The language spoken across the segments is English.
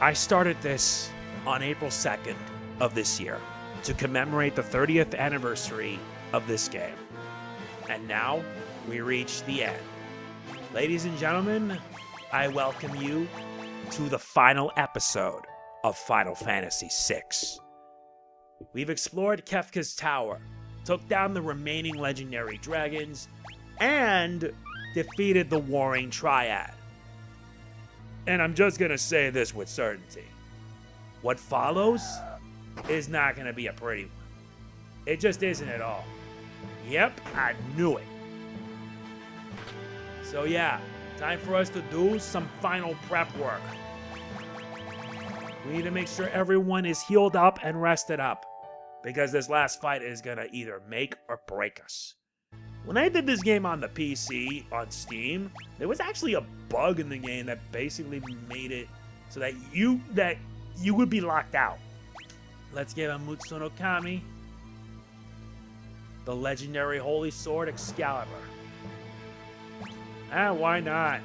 I started this on April 2nd of this year to commemorate the 30th anniversary of this game. And now we reach the end. Ladies and gentlemen, I welcome you to the final episode of Final Fantasy VI. We've explored Kefka's tower, took down the remaining legendary dragons, and defeated the warring triad. And I'm just gonna say this with certainty. What follows is not gonna be a pretty one. It just isn't at all. Yep, I knew it. So yeah, time for us to do some final prep work. We need to make sure everyone is healed up and rested up, because this last fight is gonna either make or break us. When I did this game on the PC, on Steam, there was actually a bug in the game that basically made it so that you would be locked out. Let's give him Mutsuno Kami, the legendary Holy Sword Excalibur. Why not?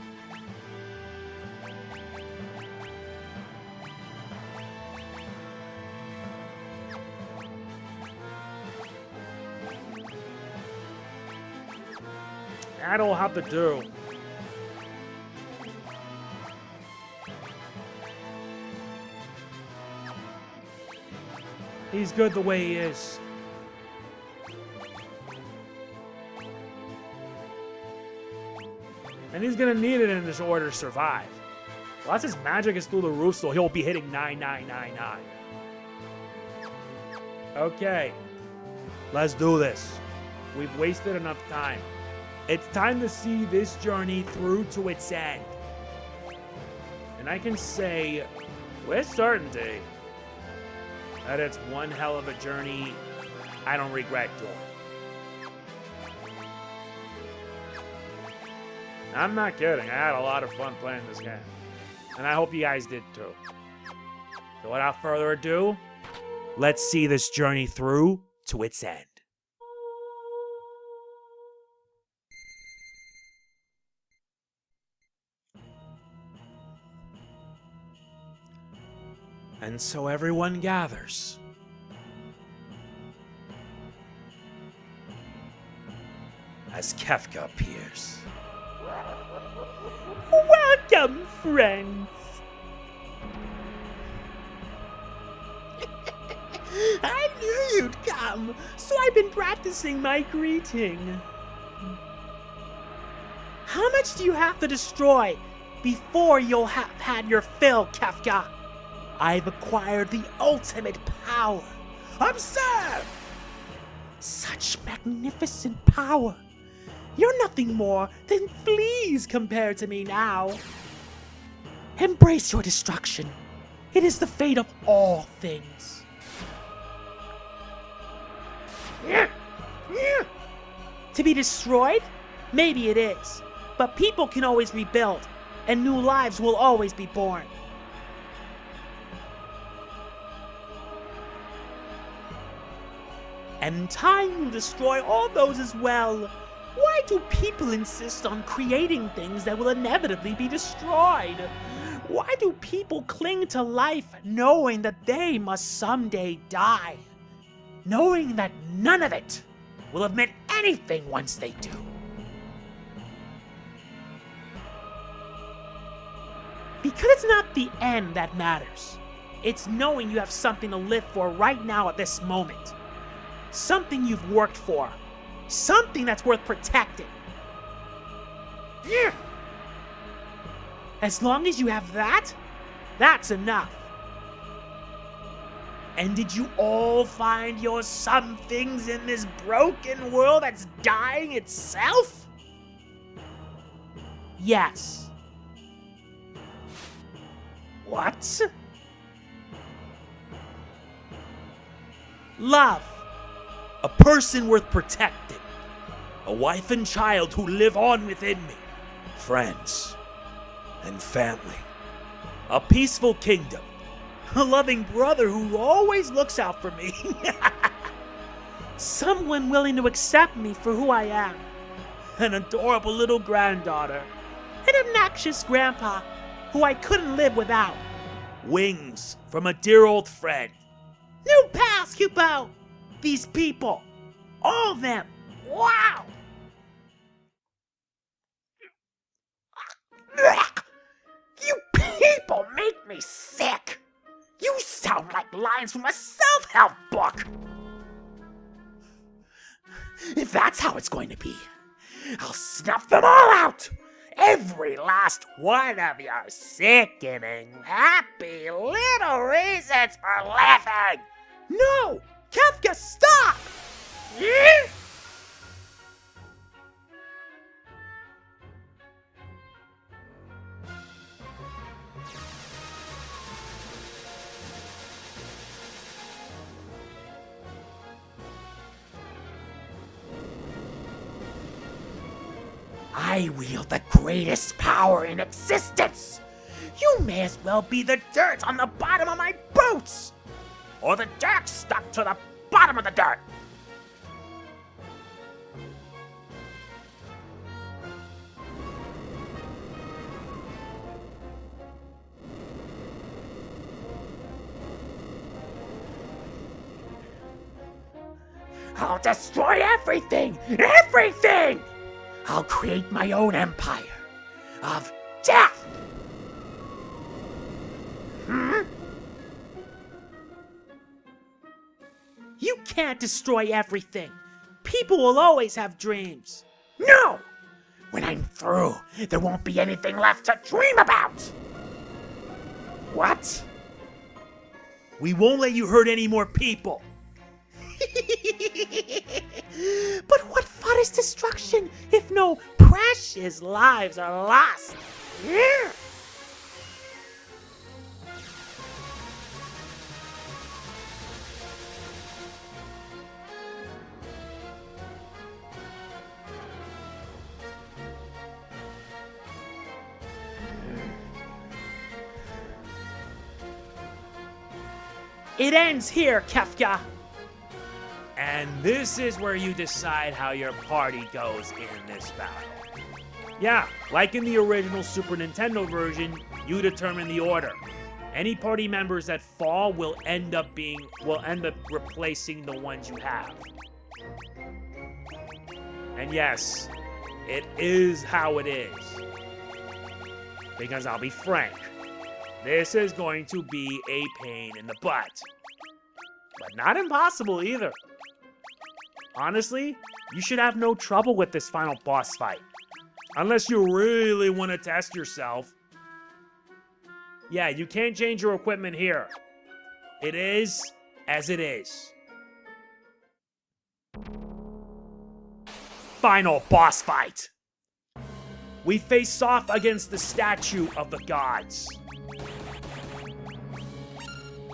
That'll have to do. He's good the way he is. And he's gonna need it in this order to survive. Unless his magic is through the roof, so he'll be hitting 9999. Okay. Let's do this. We've wasted enough time. It's time to see this journey through to its end. And I can say with certainty that it's one hell of a journey I don't regret doing. I'm not kidding. I had a lot of fun playing this game. And I hope you guys did too. So without further ado, let's see this journey through to its end. And so everyone gathers. As Kefka appears. Welcome, friends! I knew you'd come, so I've been practicing my greeting. How much do you have to destroy before you'll have had your fill, Kefka? I've acquired the ultimate power. Observe! Such magnificent power. You're nothing more than fleas compared to me now. Embrace your destruction. It is the fate of all things. To be destroyed? Maybe it is. But people can always rebuild, and new lives will always be born. And in time will destroy all those as well. Why do people insist on creating things that will inevitably be destroyed? Why do people cling to life knowing that they must someday die? Knowing that none of it will have meant anything once they do. Because it's not the end that matters. It's knowing you have something to live for right now at this moment. Something you've worked for. Something that's worth protecting. As long as you have that, that's enough. And did you all find your somethings in this broken world that's dying itself? Yes. What? Love. A person worth protecting. A wife and child who live on within me. Friends. And family. A peaceful kingdom. A loving brother who always looks out for me. Someone willing to accept me for who I am. An adorable little granddaughter. An obnoxious grandpa who I couldn't live without. wings from a dear old friend. New pals, Hugo! These people! All of them! Wow! You people make me sick! You sound like lines from a self-help book! If that's how it's going to be, I'll snuff them all out! Every last one of your sickening, happy little reasons for living! No! Kefka, stop! I wield the greatest power in existence! You may as well be the dirt on the bottom of my boots! Or the dirt stuck to the bottom of the dirt! I'll destroy everything! Everything! I'll create my own empire of death! You can't destroy everything. People will always have dreams. No! When I'm through, there won't be anything left to dream about! What? We won't let you hurt any more people. But what fun is destruction if no precious lives are lost? Yeah. It ends here, Kefka! And this is where you decide how your party goes in this battle. Yeah, like in the original Super Nintendo version, you determine the order. Any party members that fall will end up replacing the ones you have. And yes, it is how it is. Because I'll be frank, this is going to be a pain in the butt. But not impossible either. Honestly, you should have no trouble with this final boss fight. Unless you really want to test yourself. Yeah, you can't change your equipment here. It is as it is. Final boss fight. We face off against the statue of the gods.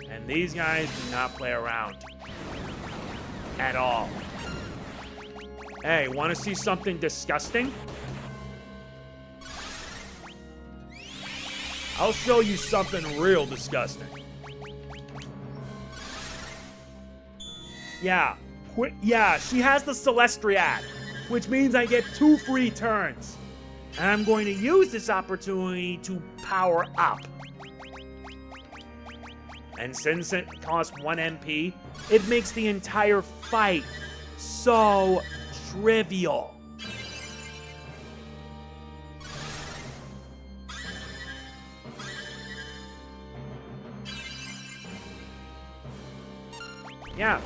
And these guys do not play around. At all. Hey, want to see something disgusting? I'll show you something real disgusting. Yeah, she has the Celestiad, which means I get 2 free turns. And I'm going to use this opportunity to power up. And since it costs 1 MP, it makes the entire fight so trivial. Yeah.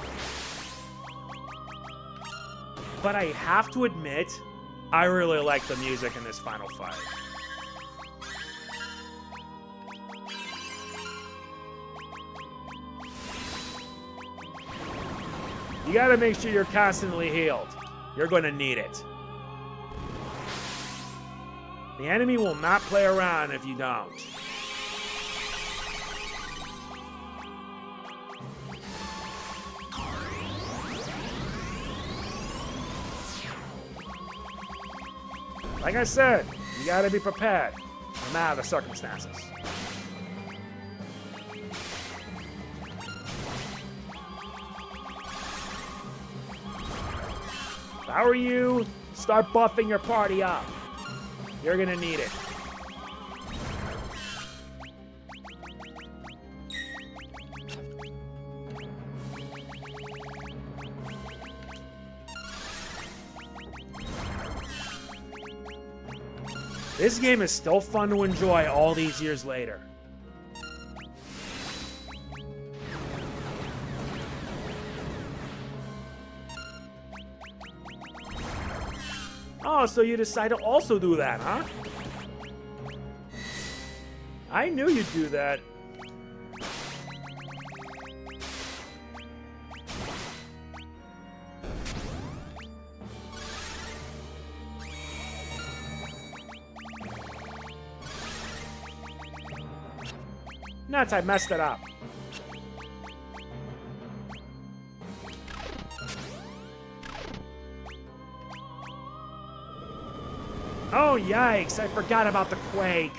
But I have to admit, I really like the music in this final fight. You gotta make sure you're constantly healed. You're gonna need it. The enemy will not play around if you don't. Like I said, you gotta be prepared, no matter the circumstances. If I were you, start buffing your party up. You're gonna need it. This game is still fun to enjoy all these years later. Oh, so you decide to also do that, huh? I knew you'd do that. Nuts, I messed it up. Oh, yikes, I forgot about the quake.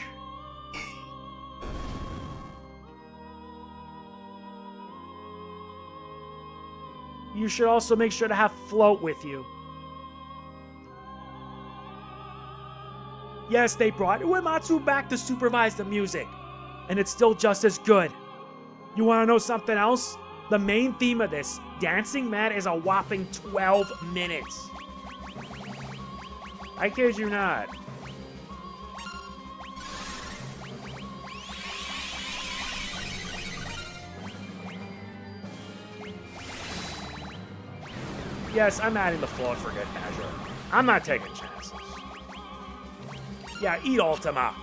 You should also make sure to have float with you. Yes, they brought Uematsu back to supervise the music, and it's still just as good. You want to know something else? The main theme of this, Dancing Mad, is a whopping 12 minutes. I kid you not. Yes, I'm adding the float for good measure. I'm not taking chances. Yeah, eat Ultima.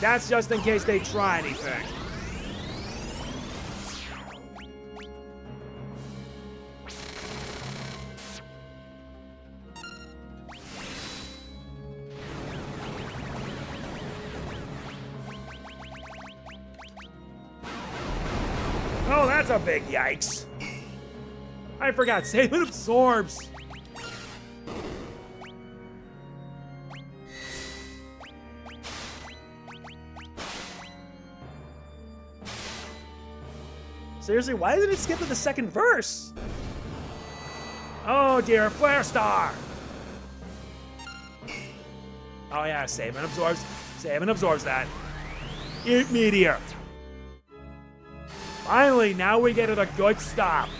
That's just in case they try anything. Oh, that's a big yikes. I forgot, save it absorbs. Seriously, why did it skip to the second verse? Oh dear, Flare Star! Oh yeah, save and absorbs that. Eat Meteor. Finally, now we get to the good stuff.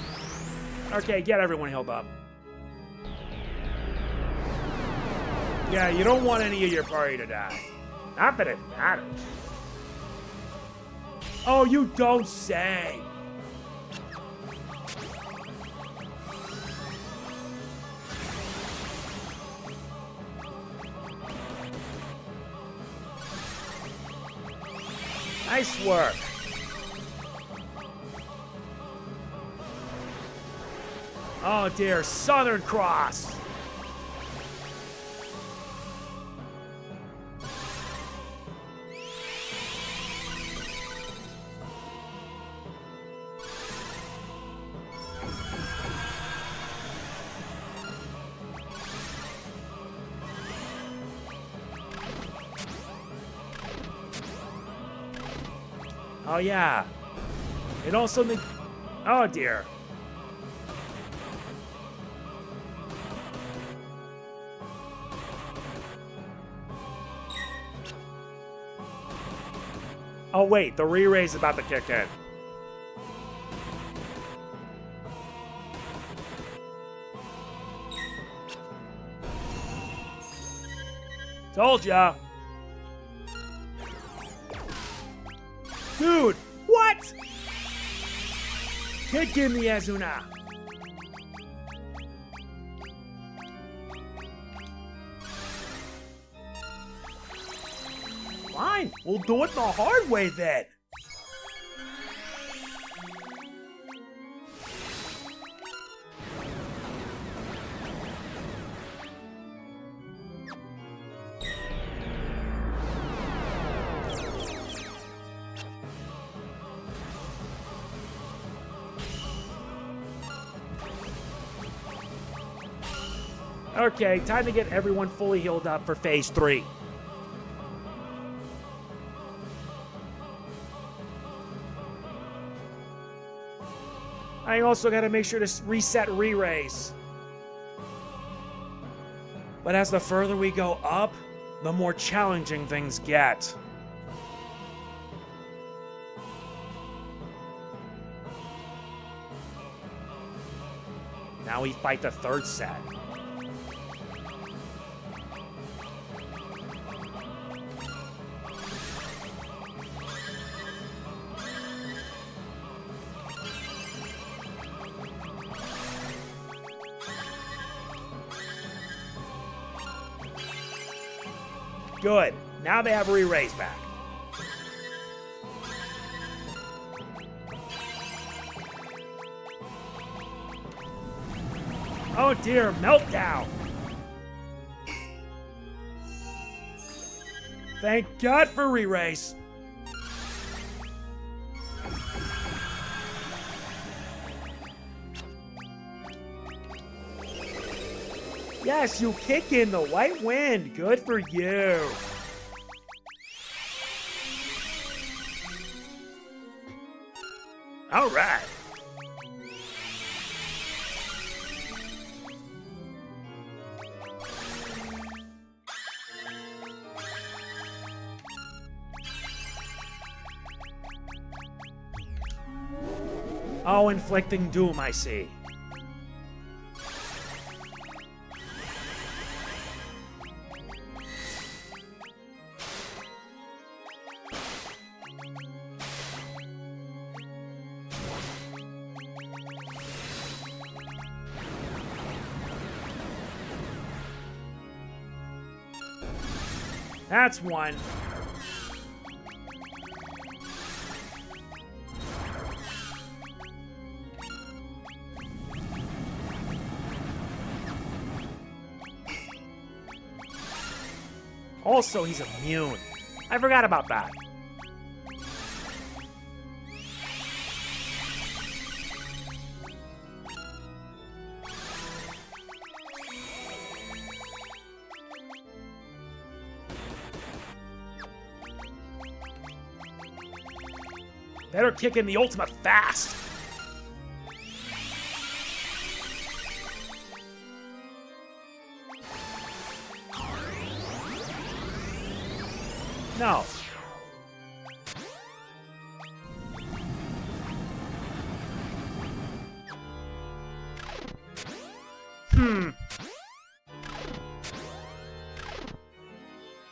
Okay, get everyone healed up. Yeah, you don't want any of your party to die. Not that it matters. Oh, you don't say. Nice work. Oh dear, Southern Cross. Oh yeah. It also oh dear. Oh wait, the re-raise is about to kick in. Told ya. Dude, what? Kick in the Azuna. Fine, we'll do it the hard way then. Okay, time to get everyone fully healed up for Phase 3. I also gotta make sure to reset re-raise. But as the further we go up, the more challenging things get. Now we fight the third set. Good. Now they have re-raise back. Oh dear, meltdown! Thank God for re-raise. Yes, you kick in the white wind. Good for you. All right. Oh, inflicting doom, I see. That's one. Also, he's immune. I forgot about that. Better kick in the ultimate fast. No.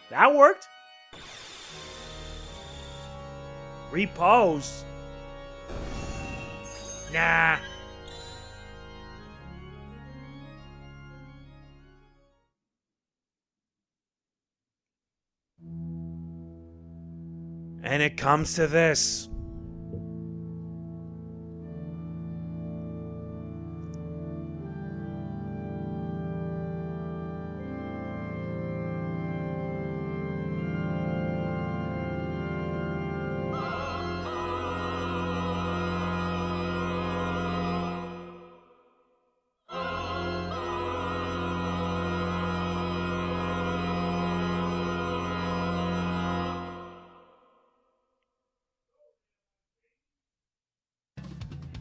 That worked. Repose. Nah. And it comes to this.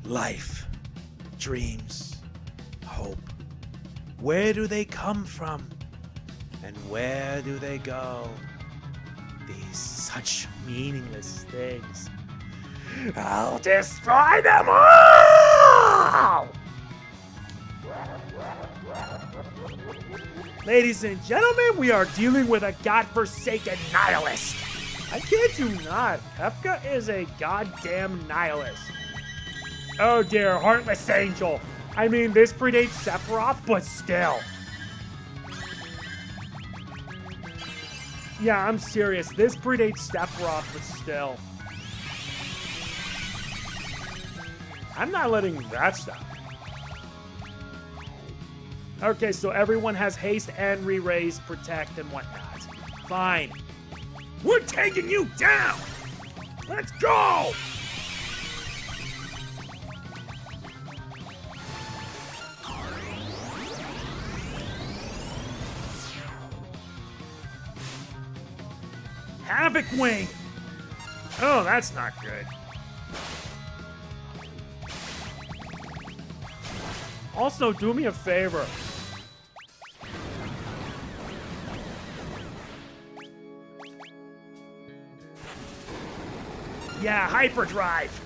Life, dreams, hope. Where do they come from? And where do they go? These such meaningless things. I'll destroy them all! Ladies and gentlemen, we are dealing with a godforsaken nihilist. I kid you not, Kefka is a goddamn nihilist. Oh dear, heartless angel. I mean, this predates Sephiroth, but still. Yeah, I'm serious. This predates Sephiroth, but still. I'm not letting that stop. Okay, so everyone has haste and re-raise, protect, and whatnot. Fine. We're taking you down! Let's go! Havoc Wing! Oh, that's not good. Also, do me a favor. Yeah, hyperdrive.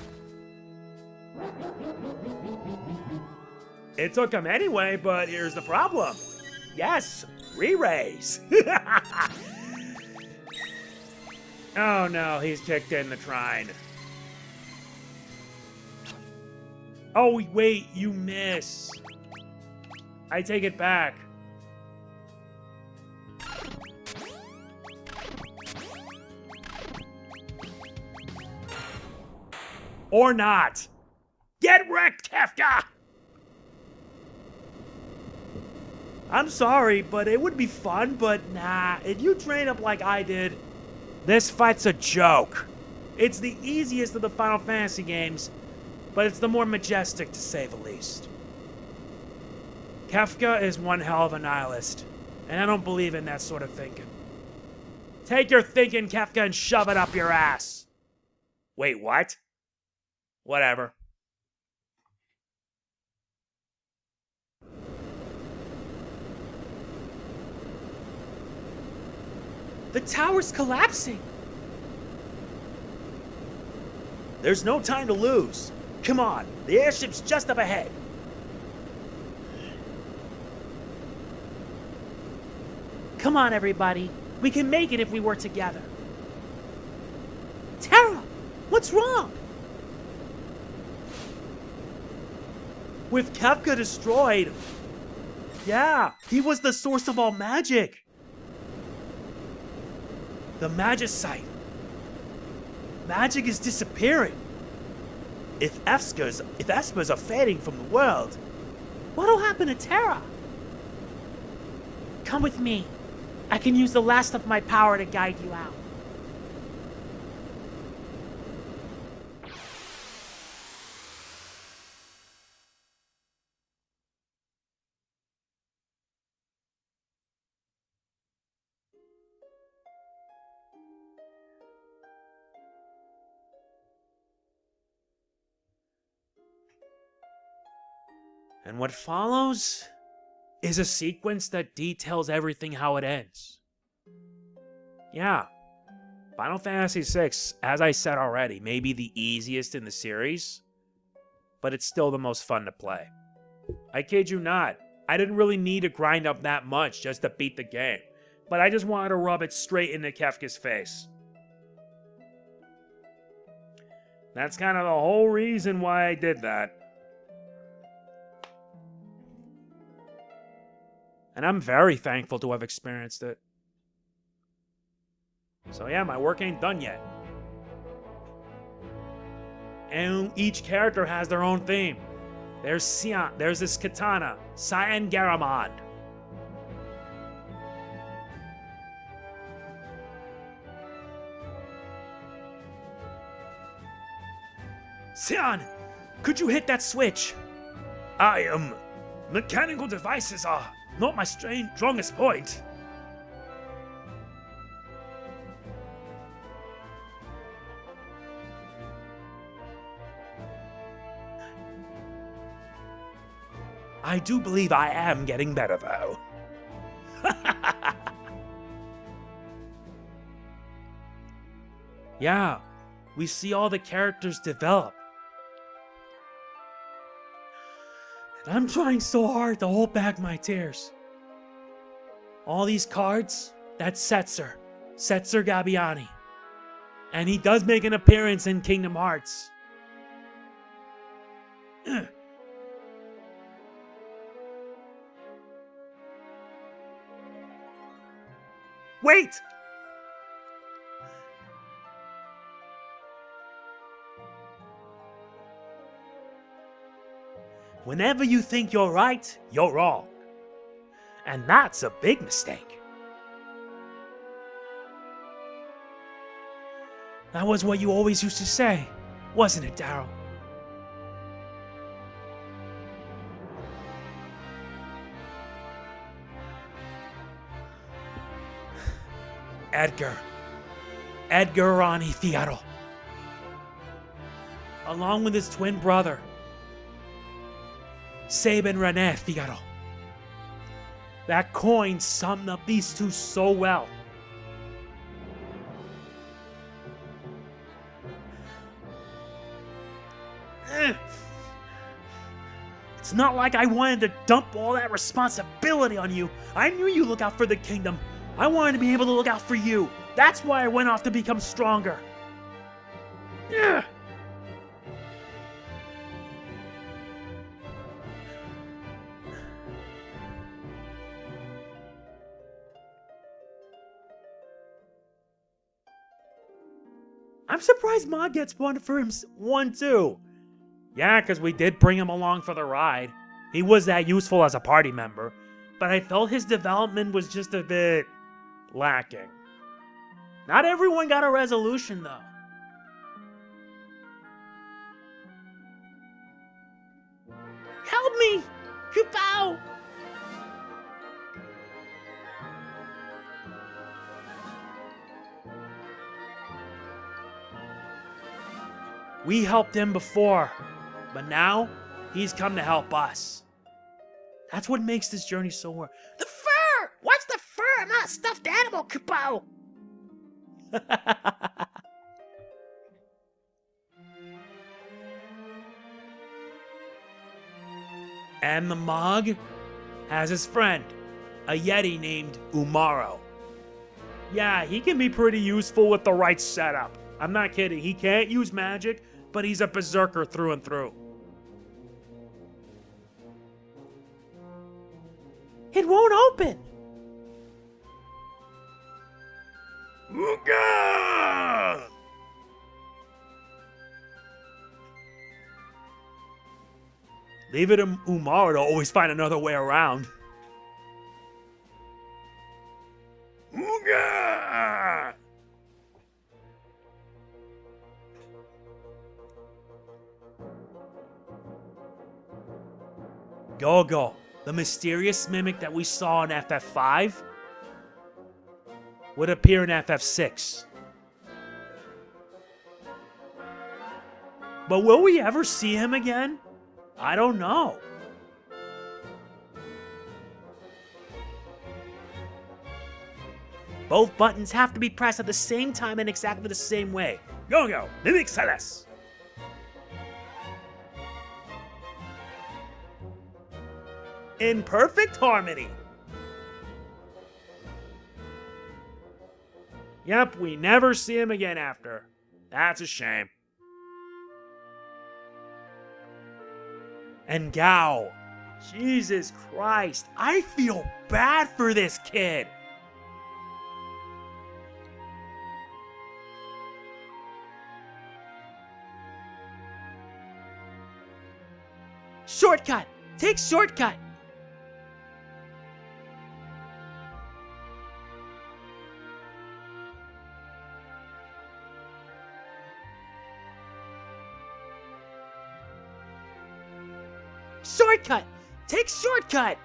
It took him anyway, but here's the problem. Yes, re-raise. Oh no, he's kicked in the trine. Oh wait, you miss. I take it back. Or not. Get wrecked, Kefka! I'm sorry, but it would be fun, but nah, if you train up like I did, this fight's a joke. It's the easiest of the Final Fantasy games, but it's the more majestic to say the least. Kefka is one hell of a nihilist, and I don't believe in that sort of thinking. Take your thinking, Kefka, and shove it up your ass. Wait, what? Whatever. The tower's collapsing. There's no time to lose. Come on, the airship's just up ahead. Come on, everybody. We can make it if we work together. Terra, what's wrong? With Kefka destroyed, yeah, he was the source of all magic. The Magicite. Magic is disappearing. If Espers are fading from the world, what'll happen to Terra? Come with me. I can use the last of my power to guide you out. And what follows is a sequence that details everything how it ends. Yeah, Final Fantasy VI, as I said already, may be the easiest in the series, but it's still the most fun to play. I kid you not, I didn't really need to grind up that much just to beat the game, but I just wanted to rub it straight into Kefka's face. That's kind of the whole reason why I did that. And I'm very thankful to have experienced it. So yeah, my work ain't done yet. And each character has their own theme. There's Sion, there's this Katana, Cyan Garamond. Sion, could you hit that switch? Mechanical devices are not my strongest point. I do believe I am getting better, though. Yeah, we see all the characters develop. And I'm trying so hard to hold back my tears. All these cards, that's Setzer Gabbiani. And he does make an appearance in Kingdom Hearts. Wait! Whenever you think you're right, you're wrong. And that's a big mistake. That was what you always used to say, wasn't it, Daryl? Edgar Ronnie Fierro. Along with his twin brother, Sabin Rene Figaro. That coin summed up these two so well. It's not like I wanted to dump all that responsibility on you. I knew you look out for the kingdom. I wanted to be able to look out for you. That's why I went off to become stronger. Ugh. I'm surprised Ma gets one for him one too. Yeah, because we did bring him along for the ride. He was that useful as a party member, but I felt his development was just a bit lacking. Not everyone got a resolution though. Help me! Kupao! We helped him before, but now he's come to help us. That's what makes this journey so worth. The fur! What's the fur? I'm not a stuffed animal, Kupao! And the Mog has his friend, a Yeti named Umaro. Yeah, he can be pretty useful with the right setup. I'm not kidding, he can't use magic, but he's a berserker through and through. It won't open! Ooga! Leave it to Umar to always find another way around. Ooga! Gogo, the mysterious mimic that we saw in FF5, would appear in FF6. But will we ever see him again? I don't know. Both buttons have to be pressed at the same time in exactly the same way. Go, mimic Celeste. In perfect harmony. Yep, we never see him again after. That's a shame. And Gao. Jesus Christ, I feel bad for this kid. Shortcut! Take shortcut! Shortcut! Take shortcut!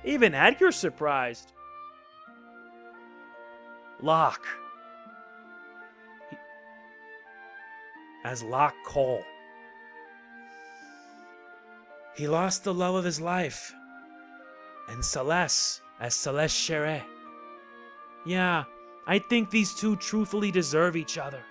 Even Edgar's surprised. Locke. As Locke Cole. He lost the love of his life. And Celeste as Celeste Chere. Yeah, I think these two truthfully deserve each other.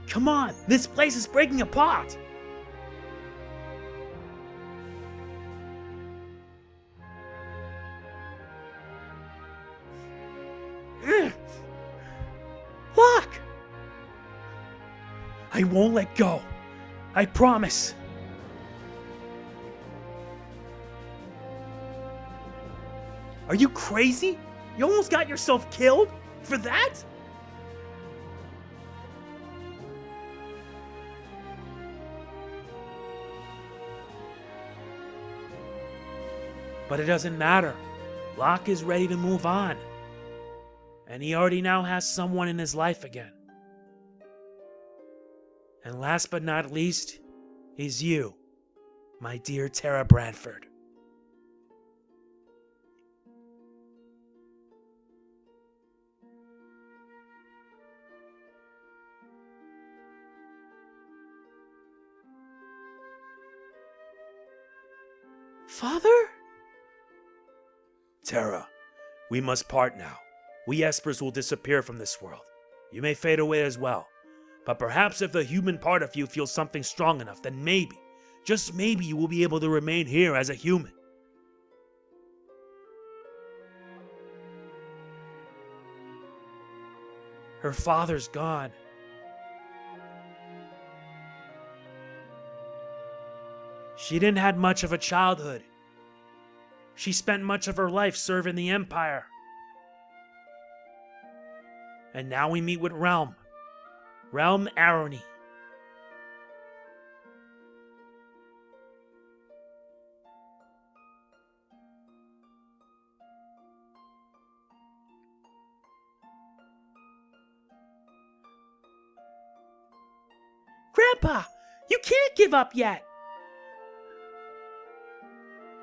Come on, this place is breaking apart! Look! I won't let go. I promise. Are you crazy? You almost got yourself killed? For that? But it doesn't matter. Locke is ready to move on. And he already now has someone in his life again. And last but not least, is you, my dear Tara Bradford. Father? Terra, we must part now. We Espers will disappear from this world. You may fade away as well. But perhaps if the human part of you feels something strong enough, then maybe, just maybe, you will be able to remain here as a human. Her father's gone. She didn't have much of a childhood. She spent much of her life serving the Empire. And now we meet with Realm Arony. Grandpa, you can't give up yet.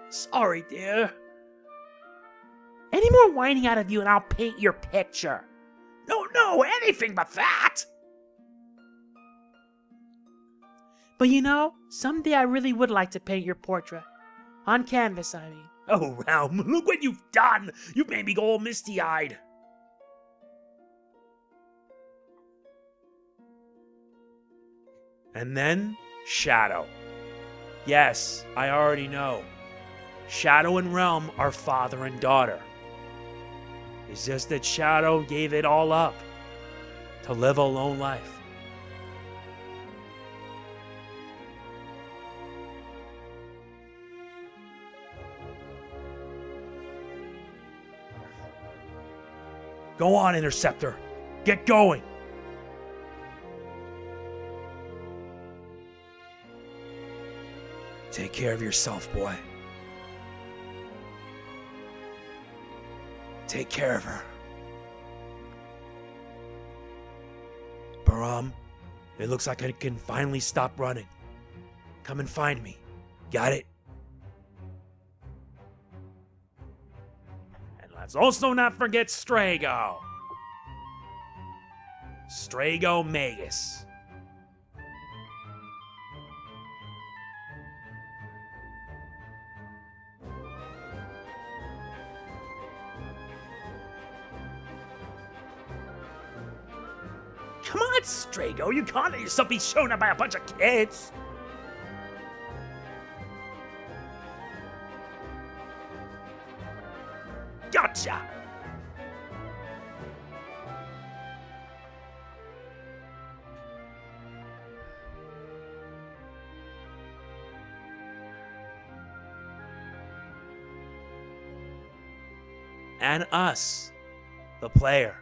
Sorry, dear. Any more whining out of you and I'll paint your picture. No, anything but that! But you know, someday I really would like to paint your portrait. On canvas, I mean. Oh, Realm, look what you've done! You've made me go all misty-eyed. And then, Shadow. Yes, I already know. Shadow and Realm are father and daughter. It's just that Shadow gave it all up to live a lone life. Go on, Interceptor. Get going. Take care of yourself, boy. Take care of her. Baram, it looks like I can finally stop running. Come and find me. Got it? And let's also not forget Strago. Strago Magus. Come on, Strago, you can't let yourself be shown up by a bunch of kids. Gotcha! And us, the player.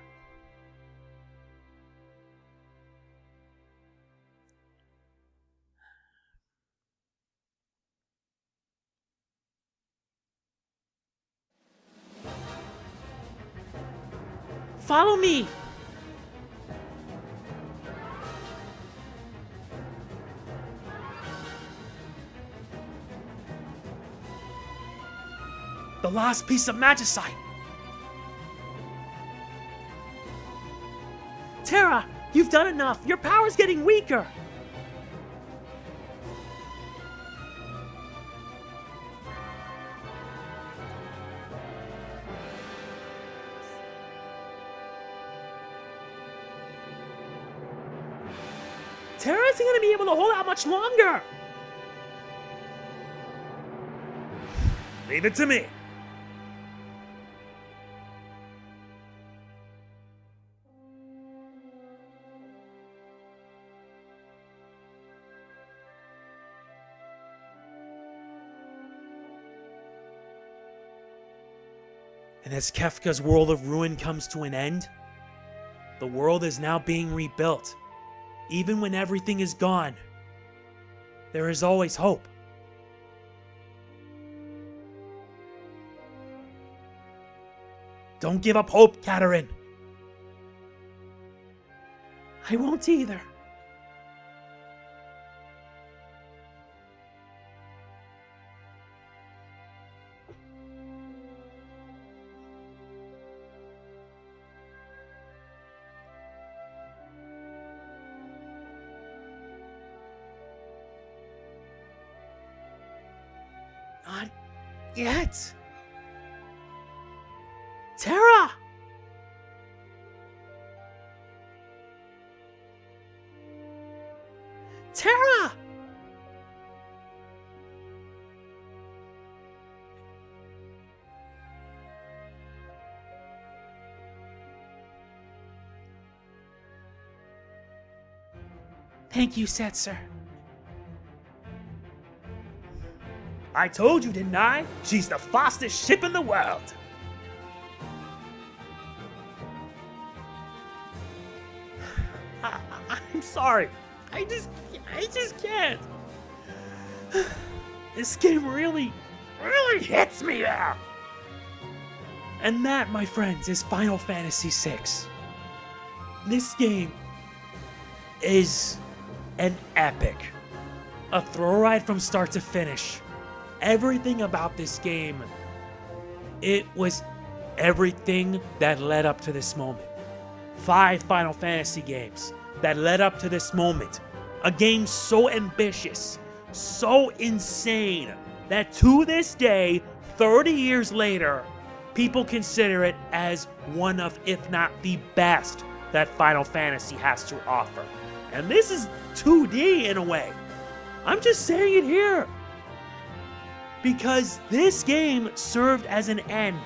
Follow me! The last piece of magicite. Terra, you've done enough. Your power's getting weaker. Terra isn't going to be able to hold out much longer. Leave it to me. And as Kefka's world of ruin comes to an end, the world is now being rebuilt. Even when everything is gone, there is always hope. Don't give up hope, Katerin. I won't either. yet. Terra! Terra! Thank you, Setzer. I told you, didn't I? She's the fastest ship in the world. I'm sorry. I just can't. This game really hits me there. And that, my friends, is Final Fantasy VI. This game is an epic. A thrill ride from start to finish. Everything about this game, it was everything that led up to this moment. 5 Final Fantasy games that led up to this moment. A game so ambitious, so insane, that to this day, 30 years later, people consider it as one of, if not the best, that Final Fantasy has to offer. And this is 2D in a way. I'm just saying it here. Because this game served as an end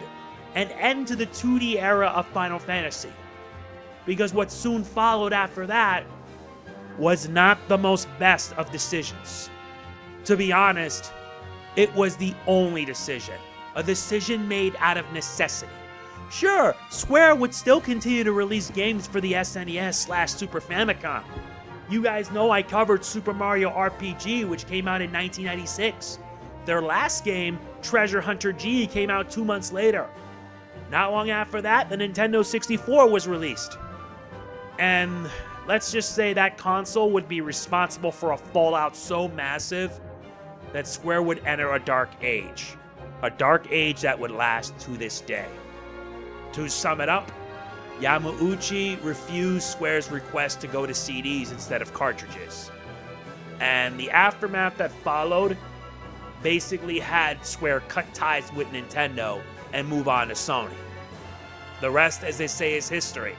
to the 2D era of Final Fantasy. Because what soon followed after that was not the most best of decisions. To be honest, it was the only decision. A decision made out of necessity. Sure, Square would still continue to release games for the SNES/Super Famicom. You guys know I covered Super Mario RPG, which came out in 1996. Their last game, Treasure Hunter G, came out 2 months later. Not long after that, the Nintendo 64 was released. And let's just say that console would be responsible for a fallout so massive that Square would enter a dark age. A dark age that would last to this day. To sum it up, Yamauchi refused Square's request to go to CDs instead of cartridges. And the aftermath that followed basically had Square cut ties with Nintendo and move on to Sony. The rest, as they say, is history.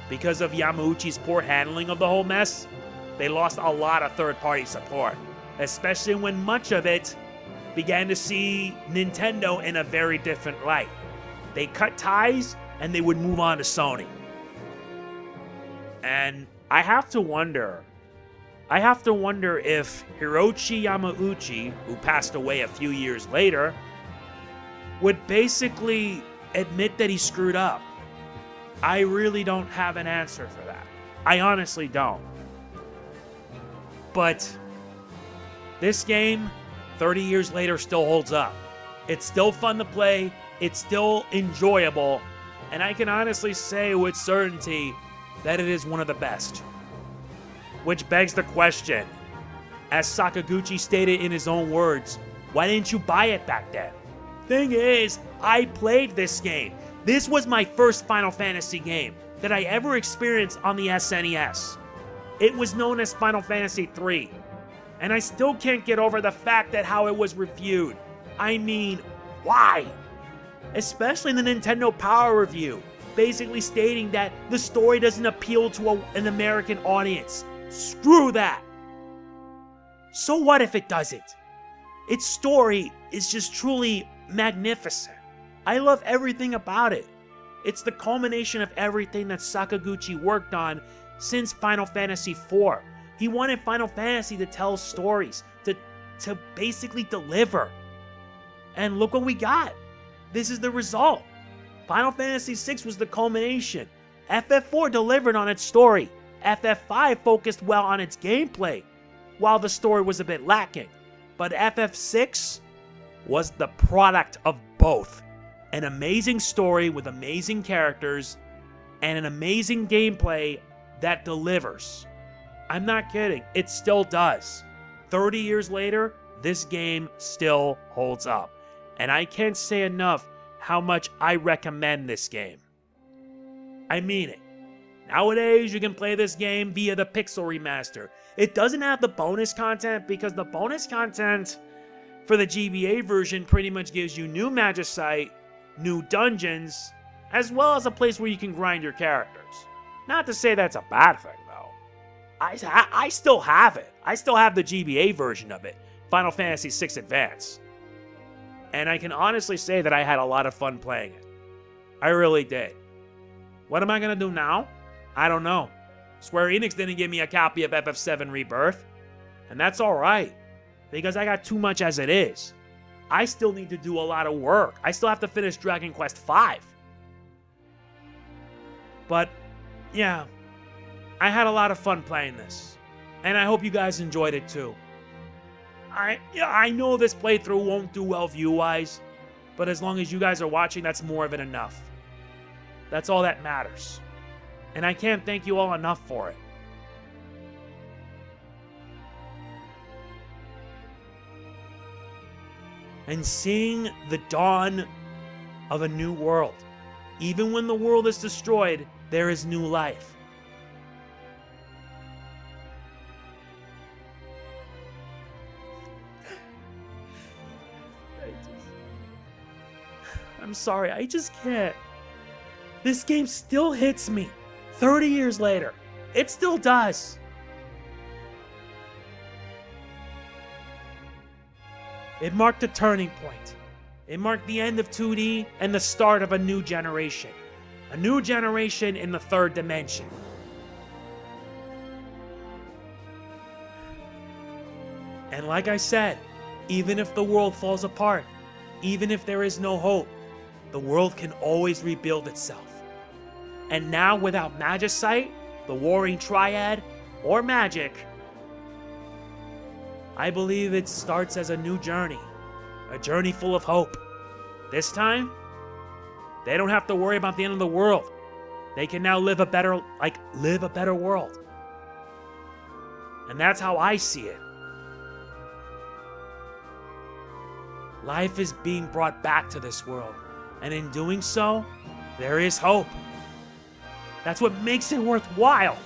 Because of Yamauchi's poor handling of the whole mess, they lost a lot of third-party support, especially when much of it began to see Nintendo in a very different light. They cut ties and they would move on to Sony. And I have to wonder if Hiroshi Yamauchi, who passed away a few years later, would basically admit that he screwed up. I really don't have an answer for that. I honestly don't. But this game, 30 years later, still holds up. It's still fun to play, it's still enjoyable, and I can honestly say with certainty that it is one of the best. Which begs the question, as Sakaguchi stated in his own words, why didn't you buy it back then? Thing is, I played this game. This was my first Final Fantasy game that I ever experienced on the SNES. It was known as Final Fantasy III. And I still can't get over the fact that how it was reviewed. I mean, why? Especially in the Nintendo Power Review, basically stating that the story doesn't appeal to an American audience. Screw that! So what if it doesn't? Its story is just truly magnificent. I love everything about it. It's the culmination of everything that Sakaguchi worked on since Final Fantasy IV. He wanted Final Fantasy to tell stories, to basically deliver. And look what we got. This is the result. Final Fantasy VI was the culmination. FF4 delivered on its story. FF5 focused well on its gameplay, while the story was a bit lacking. But FF6 was the product of both. An amazing story with amazing characters, and an amazing gameplay that delivers. I'm not kidding, it still does. 30 years later, this game still holds up. And I can't say enough how much I recommend this game. I mean it. Nowadays, you can play this game via the Pixel Remaster. It doesn't have the bonus content because the bonus content, for the GBA version pretty much gives you new Magicite, new dungeons, as well as a place where you can grind your characters. Not to say that's a bad thing, though. I still have it. I still have the GBA version of it, Final Fantasy VI Advance. And I can honestly say that I had a lot of fun playing it. I really did. What am I going to do now? I don't know. Square-Enix didn't give me a copy of FF7 Rebirth. And that's alright, because I got too much as it is. I still need to do a lot of work. I still have to finish Dragon Quest V. But, yeah, I had a lot of fun playing this. And I hope you guys enjoyed it too. I know this playthrough won't do well view-wise, but as long as you guys are watching, that's more than enough. That's all that matters. And I can't thank you all enough for it. And seeing the dawn of a new world. Even when the world is destroyed, there is new life. I'm sorry, I just can't. This game still hits me 30 years later. It still does. It marked a turning point. It marked the end of 2D and the start of a new generation. A new generation in the third dimension. And like I said, even if the world falls apart, even if there is no hope, the world can always rebuild itself. And now without Magicite, the Warring Triad, or magic, I believe it starts as a new journey. A journey full of hope. This time, they don't have to worry about the end of the world. They can now live a better world. And that's how I see it. Life is being brought back to this world. And in doing so, there is hope. That's what makes it worthwhile.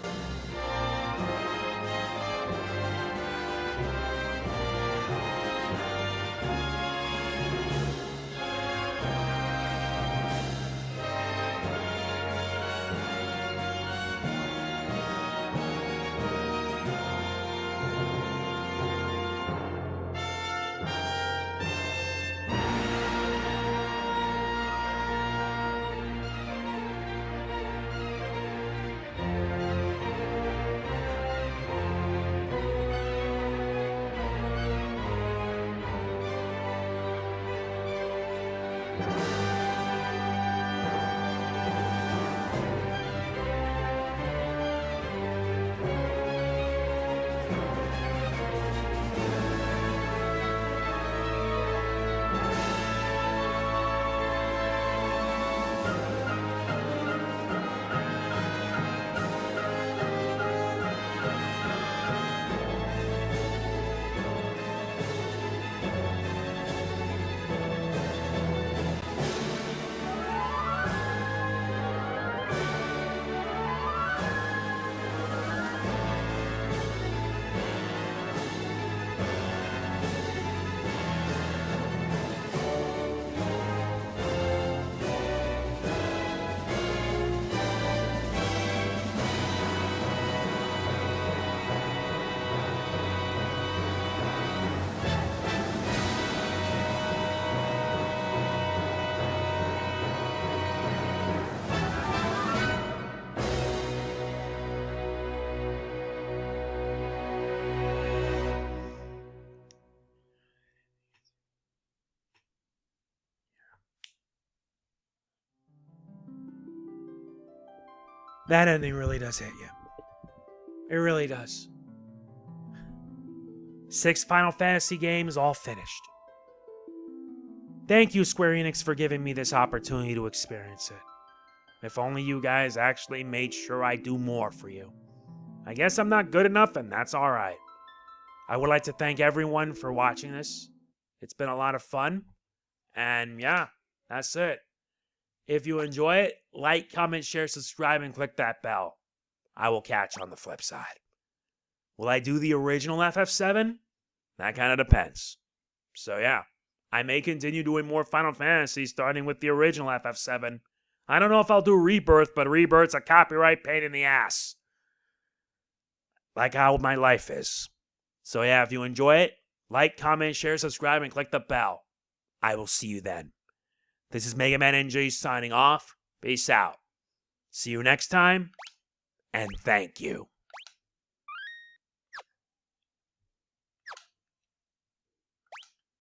That ending really does hit you. It really does. 6 Final Fantasy games all finished. Thank you, Square-Enix, for giving me this opportunity to experience it. If only you guys actually made sure I do more for you. I guess I'm not good enough, and that's alright. I would like to thank everyone for watching this. It's been a lot of fun. And yeah, that's it. If you enjoy it, like, comment, share, subscribe, and click that bell. I will catch you on the flip side. Will I do the original FF7? That kind of depends. So yeah, I may continue doing more Final Fantasy, starting with the original FF7. I don't know if I'll do Rebirth, but Rebirth's a copyright pain in the ass. Like how my life is. So yeah, if you enjoy it, like, comment, share, subscribe, and click the bell. I will see you then. This is MegamanNG signing off. Peace out. See you next time, and thank you.